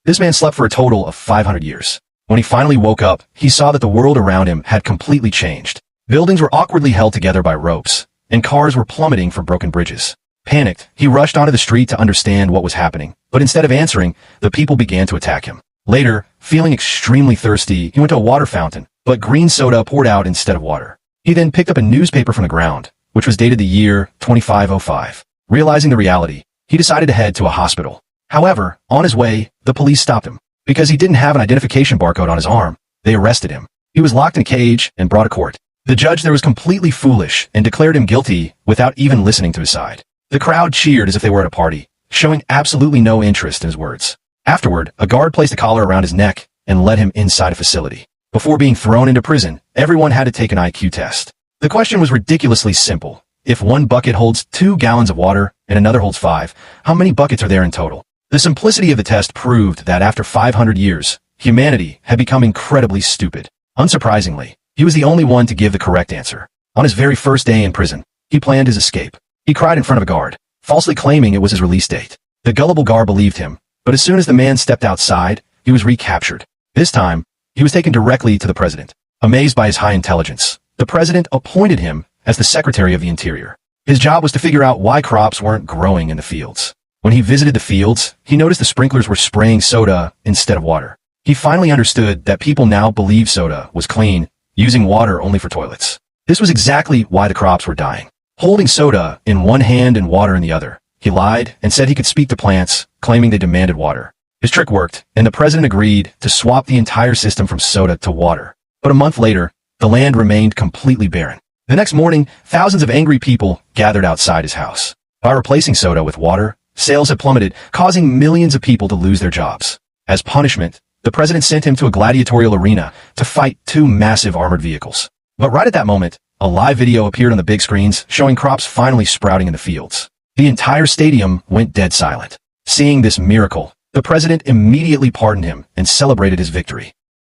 This man slept for a total of 500 years. When he finally woke up, he saw that the world around him had completely changed. Buildings were awkwardly held together by ropes, and cars were plummeting from broken bridges. Panicked, he rushed onto the street to understand what was happening, but instead of answering, the people began to attack him. Later, feeling extremely thirsty, he went to a water fountain, but green soda poured out instead of water. He then picked up a newspaper from the ground, which was dated the year 2505. Realizing the reality, he decided to head to a hospital. However, on his way, the police stopped him. Because he didn't have an identification barcode on his arm, they arrested him. He was locked in a cage and brought to court. The judge there was completely foolish and declared him guilty without even listening to his side. The crowd cheered as if they were at a party, showing absolutely no interest in his words. Afterward, a guard placed a collar around his neck and led him inside a facility. Before being thrown into prison, everyone had to take an IQ test. The question was ridiculously simple. If one bucket holds 2 gallons of water and another holds 5, how many buckets are there in total? The simplicity of the test proved that after 500 years, humanity had become incredibly stupid. Unsurprisingly, he was the only one to give the correct answer. On his very first day in prison, he planned his escape. He cried in front of a guard, falsely claiming it was his release date. The gullible guard believed him, but as soon as the man stepped outside, he was recaptured. This time, he was taken directly to the president. Amazed by his high intelligence, the president appointed him as the Secretary of the Interior. His job was to figure out why crops weren't growing in the fields. When he visited the fields, he noticed the sprinklers were spraying soda instead of water. He finally understood that people now believed soda was clean, using water only for toilets. This was exactly why the crops were dying. Holding soda in one hand and water in the other, he lied and said he could speak to plants, claiming they demanded water. His trick worked, and the president agreed to swap the entire system from soda to water. But a month later, the land remained completely barren. The next morning, thousands of angry people gathered outside his house. By replacing soda with water, sales had plummeted, causing millions of people to lose their jobs. As punishment, the president sent him to a gladiatorial arena to fight 2 massive armored vehicles. But right at that moment, a live video appeared on the big screens showing crops finally sprouting in the fields. The entire stadium went dead silent. Seeing this miracle, the president immediately pardoned him and celebrated his victory.